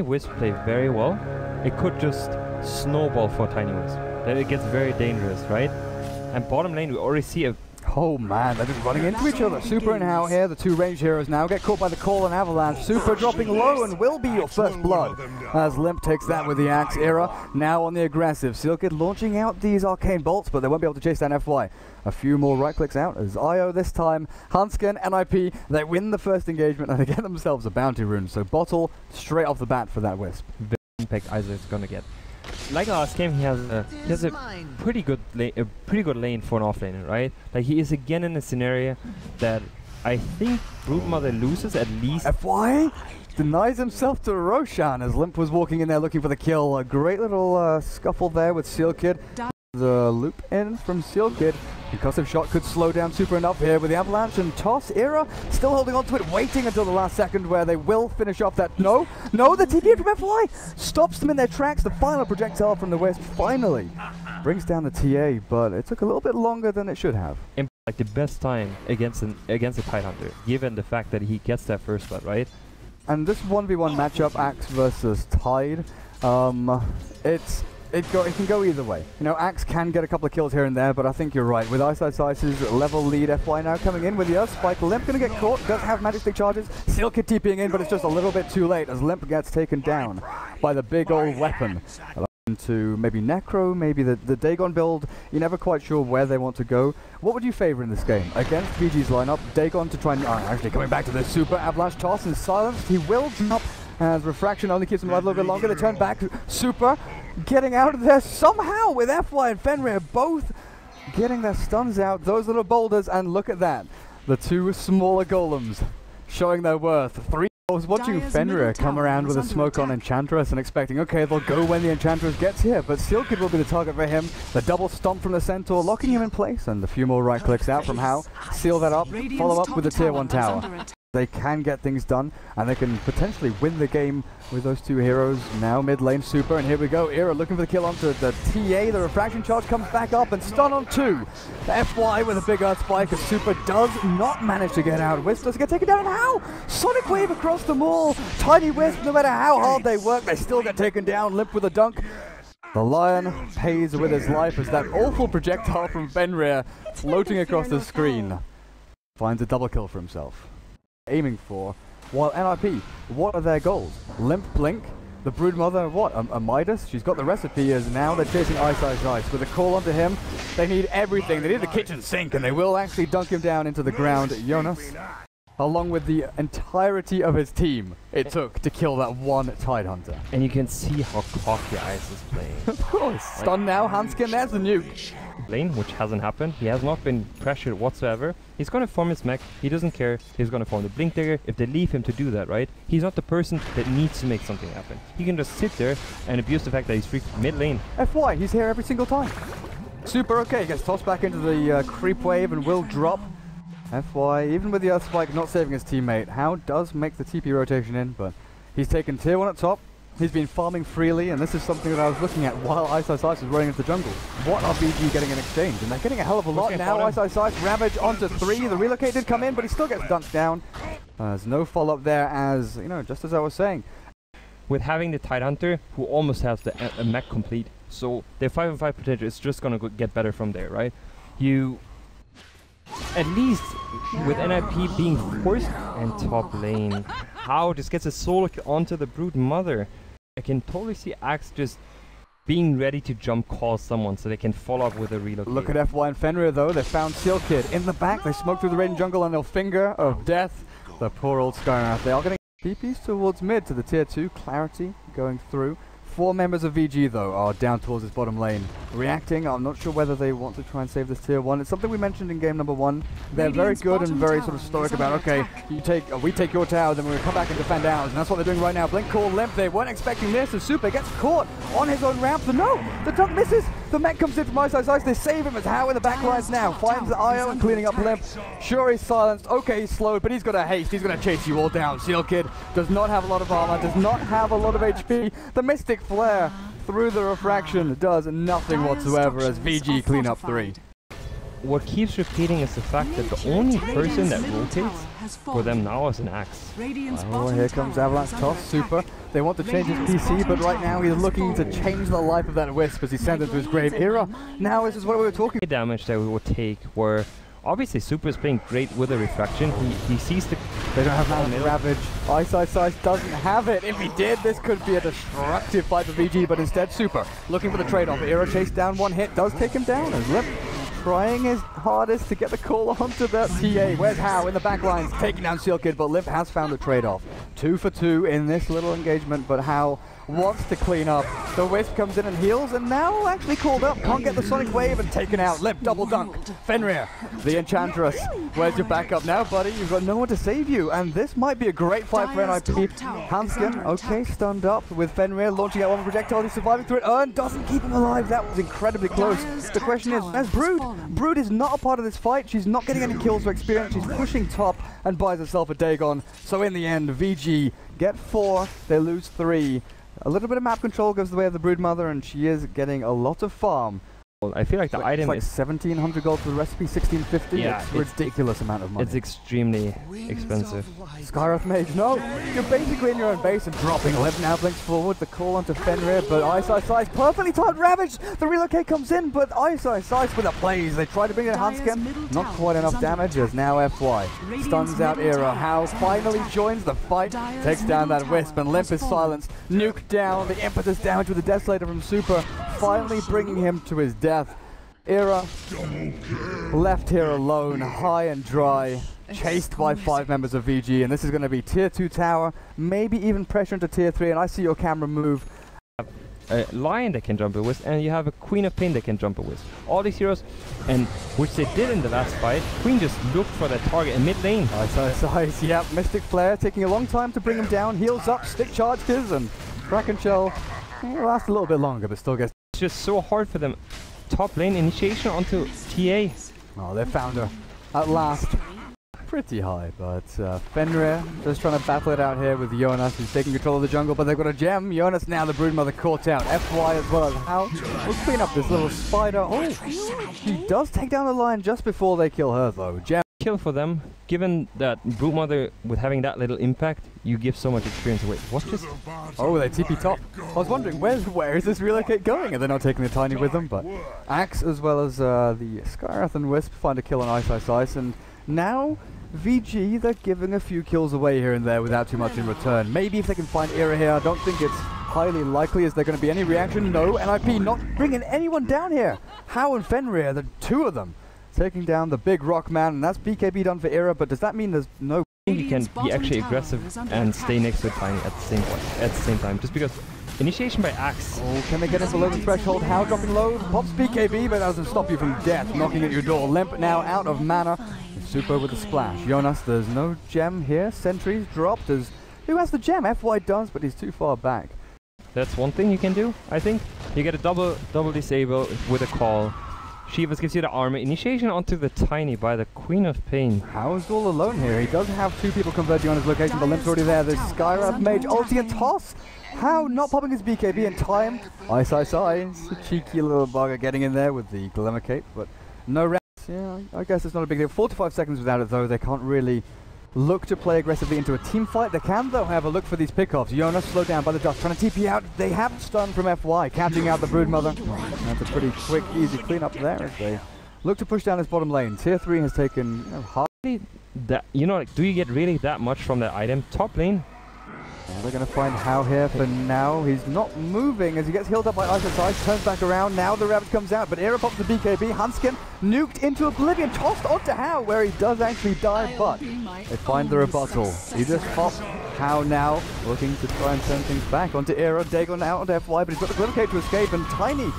Wisp play very well. It could just snowball for Tiny Wisp. Then it gets very dangerous, right? And bottom lane, we already see a... Oh man, they're just running into each other. Super and Hao here, the two ranged heroes now get caught by the call and avalanche. Super dropping low and will be your first blood as Limp takes that with the axe. Era now on the aggressive. Sealkid launching out these arcane bolts, but they won't be able to chase down FY. A few more right clicks out as IO this time. Hanskin, NIP, they win the first engagement and they get themselves a bounty rune. So Bottle straight off the bat for that Wisp. The impact Isaac's gonna get. Like last game, he has a pretty good lane for an offlaner, right? Like he is again in a scenario that I think Broodmother loses at least. FY denies himself to Roshan as Limp was walking in there looking for the kill. A great little scuffle there with Sealkid. The loop in from Sealkid. Concussive shot could slow down Super enough here with the avalanche and toss. Era still holding on to it, waiting until the last second where they will finish off that. No, the TP from FY stops them in their tracks. The final projectile from the Wisp finally brings down the TA, but it took a little bit longer than it should have. Like the best time against a Tidehunter, given the fact that he gets that first blood, right? And this 1v1 matchup, Axe versus Tide, it can go either way. You know, Axe can get a couple of kills here and there, but I think you're right. With Ice's level lead, FY now coming in with the Earth Spike. Limp gonna get caught, does have magic stick charges. Sealkid TPing in, but it's just a little bit too late as Limp gets taken down by the big old weapon. To maybe Necro, maybe the Dagon build. You're never quite sure where they want to go. What would you favor in this game? Against VG's lineup, Dagon to try and... actually coming back to the Super Avalanche toss and silenced. He will drop as Refraction only keeps him alive a little bit longer. They turn back. Super getting out of there somehow with FY and Fenrir both getting their stuns out. Those little boulders, and look at that. The two smaller golems showing their worth. I was watching Fenrir come around with a smoke on Enchantress and expecting, okay, they'll go when the Enchantress gets here, but Sealkid will be the target for him. The double stomp from the Centaur, locking him in place, and a few more right clicks out from Hao. Seal that up, follow up with the tier 1 tower. They can get things done, and they can potentially win the game with those two heroes. Now mid lane Super, and here we go. Era looking for the kill onto the TA. The refraction charge comes back up and stun on 2. FY with a big Earth Spike as Super does not manage to get out. Wisp does get taken down, and how? Sonic Wave across them all. Tiny Wisp, no matter how hard they work, they still get taken down. Limp with a dunk. The Lion pays with his life as that awful projectile from Fenrir floating across the screen finds a double kill for himself. Aiming for, while NIP, what are their goals? Limp Blink, the Broodmother, what? A Midas? She's got the recipe as now they're chasing Ice. With a call onto him, they need everything. They need the kitchen sink, and they will actually dunk him down into the ground. Jonas, along with the entirety of his team, it took to kill that one Tidehunter. And you can see how cocky Ice is playing. Of course. Stun now, Hanskin, there's the nuke. Lane, which hasn't happened. He has not been pressured whatsoever. He's going to form his mech. He doesn't care. He's going to form the Blink Dagger if they leave him to do that, right? He's not the person that needs to make something happen. He can just sit there and abuse the fact that he's free mid lane. FY, he's here every single time. Super okay, gets tossed back into the creep wave and will drop. FY, even with the Earth Spike not saving his teammate, Hao does make the TP rotation in, but he's taken tier 1 at top. He's been farming freely, and this is something that I was looking at while Ice was running into the jungle. What are VG getting in exchange? And they're getting a hell of a lot now. Ice, Ravage onto 3. The relocate did come in, but he still gets dunked down. There's no follow-up there as, you know, just as I was saying. With having the Tidehunter, who almost has the mech complete, so their 5-on-5 potential is just going to get better from there, right? You... At least with NIP being forced and top lane, Hao just gets a solo kill onto the Broodmother. I can totally see Axe just being ready to jump call someone so they can follow up with a relocate. Look at FY and Fenrir though, they found Sealkid in the back, they smoke through the Raiden jungle and they'll finger of death. The poor old Skywrath. They are getting TPs towards mid to the tier 2, Clarity going through. 4 members of VG though are down towards this bottom lane. Reacting, I'm not sure whether they want to try and save this tier 1. It's something we mentioned in game number 1. They're very good and very sort of stoic about, okay, we take your tower, then we're going to come back and defend ours. And that's what they're doing right now. Blink call Limp, they weren't expecting this as Super gets caught on his own ramp. No, the dunk misses. The mech comes in from Ice. They save him as Hao in the back lines now. Finds the IO and cleaning up Limp. Sure, he's silenced. Okay, he's slowed, but he's got a haste. He's going to chase you all down. Sealkid does not have a lot of armor, does not have a lot of HP. The Mystic Flare through the refraction does nothing whatsoever as VG clean up 3. what keeps repeating is the fact that the only person that rotates for them now is an Axe. Oh, here comes Avalanche toss, super. They want to change his PC, but right now he's looking to change the life of that Wisp as he sends it to his grave. Era, now this is what we were talking The damage that we would take where obviously Super is playing great with the refraction. He sees the... They don't have Mana Ravage. Ice doesn't have it. If he did, this could be a destructive fight for VG, but instead Super looking for the trade-off. Era chased down, one hit, does take him down, and Lip trying his hardest to get the call onto that TA. Where's How in the back lines, taking down Seal Kid, but Limp has found a trade-off. 2 for 2 in this little engagement, but How wants to clean up. The Wisp comes in and heals, and now actually called up. Can't get the Sonic Wave and taken out. Limp double dunk. Fenrir, the Enchantress. Where's your backup now, buddy? You've got no one to save you, and this might be a great fight for NIP. Hanskin, okay, stunned up with Fenrir launching out one projectile. He's surviving through it. Earn doesn't keep him alive. That was incredibly close. The question is, as Brood. Brood is not a part of this fight. She's not getting any kills for experience. She's pushing top and buys herself a Dagon. So in the end, VG get 4. They lose 3. A little bit of map control goes the way of the Broodmother, and she is getting a lot of farm. I feel like the item is 1700 gold for the recipe, 1650. Yeah, it's a ridiculous amount of money. It's extremely expensive. Skywrath Mage, no! You're basically in your own base and dropping. Lip now blinks forward, the call onto Fenrir, but Ice perfectly timed Ravage! The relocate comes in, but Ice with a plays. They try to bring in Hanskin, not quite enough damage as now FY. Stuns out Era. How finally joins the fight, takes down that Wisp, and Limp is silenced. Nuke down, the impetus damage with the Desolator from Super, finally bringing him to his death. Era left here alone, high and dry, chased by 5 members of VG, and this is going to be tier 2 tower, maybe even pressure into tier 3, and I see your camera move. A Lion that can jump a Wisp, and you have a Queen of Pain that can jump a Wisp. All these heroes, and which they did in the last fight, Queen just looked for that target in mid lane. Ice, yep, Mystic Flare taking a long time to bring him down, heals up, stick charges, and Kraken Shell will last a little bit longer, but still gets... It's just so hard for them. Top lane initiation onto TA. Oh, they found her at last. Pretty high, but Fenrir just trying to battle it out here with Jonas, who's taking control of the jungle, but they've got a gem. Jonas now the Broodmother caught out. FY as well as How. We'll clean up this little spider. Oh, she does take down the lion just before they kill her though. Gem. Kill for them, given that Broodmother with having that little impact, you give so much experience away. Watch this. Oh, they TP top. I was wondering, where is this relocate going? And they're not taking the Tiny with them, but Axe as well as the Skywrath and Wisp find a kill on Ice, and now VG, they're giving a few kills away here and there without too much in return. Maybe if they can find Era here, I don't think it's highly likely. Is there going to be any reaction? No, NIP not bringing anyone down here. How and Fenrir, the 2 of them, taking down the big rock man, and that's BKB done for Era, but does that mean there's no... I think he can be actually aggressive and stay next to Tiny at the same time, just because initiation by Axe. Oh, can they get it below the threshold? How dropping low, pops BKB, but that doesn't stop you from death, knocking at your door. Limp now out of mana, Super with a splash. Jonas, there's no gem here, sentries dropped, who has the gem? FY does, but he's too far back. That's one thing you can do, I think. You get a double disable with a call. Shivas gives you the armor. Initiation onto the Tiny by the Queen of Pain. How is all alone here? He does have 2 people converging on his location, but Limp's already there. There's Skywrath Mage, ulti and toss. How not popping his BKB in time? Ice. A cheeky little bugger getting in there with the Glimmer Cape, but no rounds. Yeah, I guess it's not a big deal. 45 seconds without it though. They can't really look to play aggressively into a team fight. They can though, however, look for these pickoffs. Jonas slowed down by the dust, trying to TP out. They have stun from FY, catching out the Broodmother. That's a pretty quick, easy cleanup there as they look to push down his bottom lane. Tier 3 has taken hardly that. Do you get really that much from that item? Top lane. Yeah, they're going to find How here for now. He's not moving as he gets healed up by Ice, turns back around. Now the Ravage comes out, but Era pops the BKB. Hanskin nuked into oblivion, tossed onto How, where he does actually die, but they find the rebuttal. He just pops How now, looking to try and send things back onto Era. Dagon out onto FY, but he's got the Glimmer Cape to escape, and Tiny,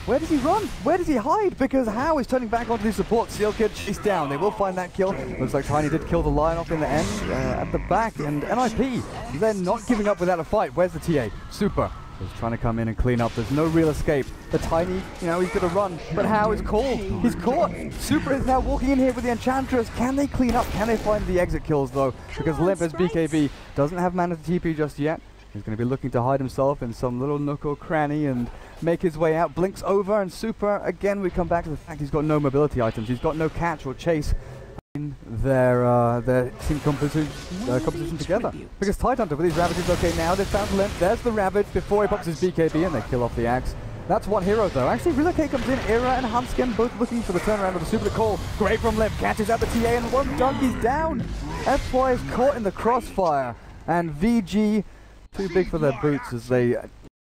where does he run? Where does he hide? Because How is turning back onto the support. Seal Kid chased down. They will find that kill. Looks like Tiny did kill the lion off in the end at the back. And NIP, they're not giving up without a fight. Where's the TA? Super is trying to come in and clean up. There's no real escape. The Tiny, he's going to run. But How is called. He's caught. Super is now walking in here with the Enchantress. Can they clean up? Can they find the exit kills though? Because Limp as BKB doesn't have mana to TP just yet. He's going to be looking to hide himself in some little nook or cranny and make his way out. Blinks over, and Super, again, we come back to the fact he's got no mobility items. He's got no catch or chase in their team composition together. Because Tidehunter with these Ravages, okay, now they've found Limp. There's the Ravage before he pops his BKB, and they kill off the Axe. That's one hero, though. Actually, Relocate comes in. Era and Hansken both looking for the turnaround with a super call. Great from Limp. Catches out the TA, and one dunk, he's down. FY is caught in the crossfire. And VG, too big for their boots as they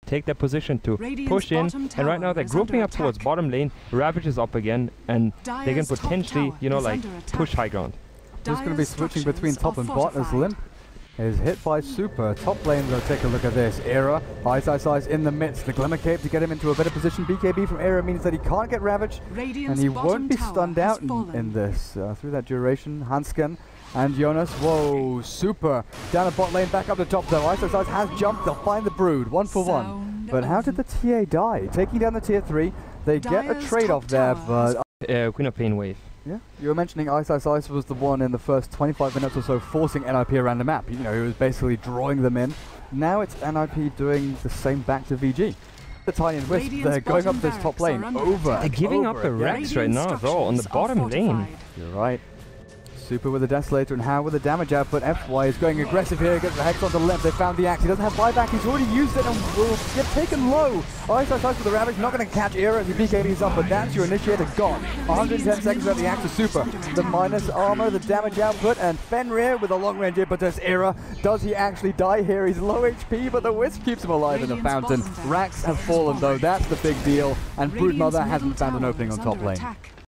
take their position to push in. And right now they're grouping up towards bottom lane. Ravage is up again, and they can potentially, you know, like, push high ground. Just going to be switching between top and bot as Limp is hit by Super. Top lane, though, take a look at this. Era, Ice in the midst. The Glimmer Cape to get him into a better position. BKB from Era means that he can't get Ravaged, and he won't be stunned out in this through that duration. Hansken and Jonas, whoa, Super down the bot lane, back up the top though. Ice has jumped, they'll find the Brood, 1 for 1. But how did the TA die? Taking down the tier 3, they get a trade-off there, but Queen of Pain wave. Yeah, you were mentioning Ice was the one in the first 25 minutes or so forcing NIP around the map. You know, he was basically drawing them in. Now it's NIP doing the same back to VG. The Tiny and Wisp, they're going up this top lane over. They're giving up the Rex right now as well on the bottom lane. You're right. Super with the Desolator and How with the damage output. FY is going aggressive here, gets the Hex onto Limp. They found the Axe. He doesn't have buyback. He's already used it and will get taken low. Ice with the Ravage, not going to catch Era as he BKBs up, but that's your initiator gone. 110 seconds at the Axe of Super. The minus armor, the damage output, and Fenrir with a long range impetus. Era, does he actually die here? He's low HP, but the Wisp keeps him alive in the fountain. Racks have fallen though, that's the big deal, and Broodmother hasn't found an opening on top lane.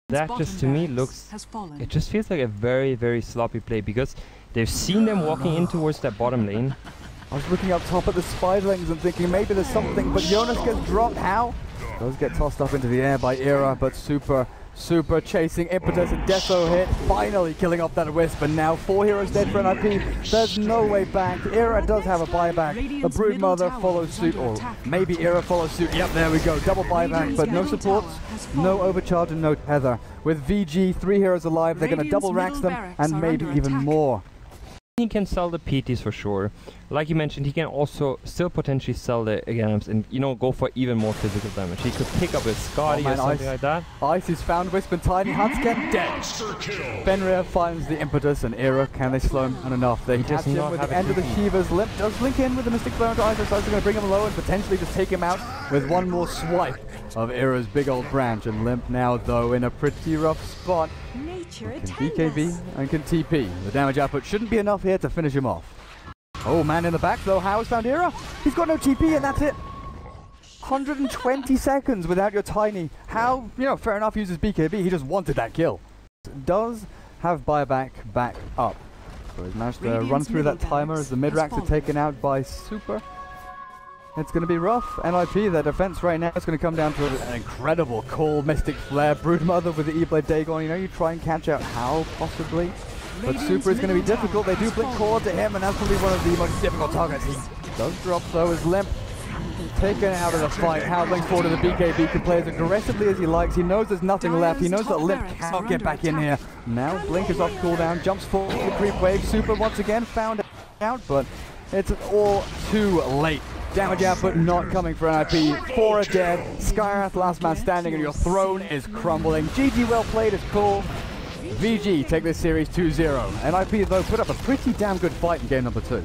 That just to me looks, it just feels like a very, very sloppy play because they've seen them walking in towards that bottom lane. I was looking up top at the Spiderlings and thinking maybe there's something, but Jonas gets dropped. How? Does get tossed up into the air by Era, but Super chasing impetus and Deso hit, finally killing off that Wisp, and now 4 heroes dead for NIP. There's no way back. Era does have a buyback. The Broodmother follows suit, or maybe Era follows suit. Yep, there we go. Double buyback, but no supports, no overcharge, and no tether. With VG, 3 heroes alive, they're going to double racks them, and maybe even more. He can sell the PTs for sure. Like you mentioned, he can also still potentially sell the Gams and, you know, go for even more physical damage. He could pick up a Scotty or something like that. Ice is found, Wisp and Tiny. Hansken dead. Fenrir finds the impetus, and Era, can they slow him? Not enough. They catch him with the end of the Shivas. Limp does link in with the Mystic Flare into Ice. They're going to bring him low and potentially just take him out with one more swipe of Era's big old branch. And Limp now, though, in a pretty rough spot. Can BKB and can TP. The damage output shouldn't be enough here to finish him off. Oh, man in the back though. How has found Era? He's got no TP and that's it. 120 seconds without your Tiny. How, you know, fair enough, uses BKB. He just wanted that kill. Does have buyback back up. So he's managed to run through that timer as the mid-racks are taken out by Super. It's going to be rough. NIP, their defense right now is going to come down to an incredible call. Mystic Flare, Broodmother with the E-Blade Dagon. You know, you try and catch out How, possibly. But Super is going to be difficult. They do blink core to him, and that's probably one of the most difficult targets. He does drop, though, as Limp taken out of the fight. How blinks forward to the BKB, can play as aggressively as he likes. He knows there's nothing left. He knows that Limp cannot get back in here. Now Blink is off cooldown, jumps forward to the creep wave. Super once again found out, but it's all too late. Damage output not coming for NIP. 4 are dead. Skyrath last man standing, and your throne is crumbling. GG, well played is cool. VG take this series 2-0. NIP though put up a pretty damn good fight in game number 2.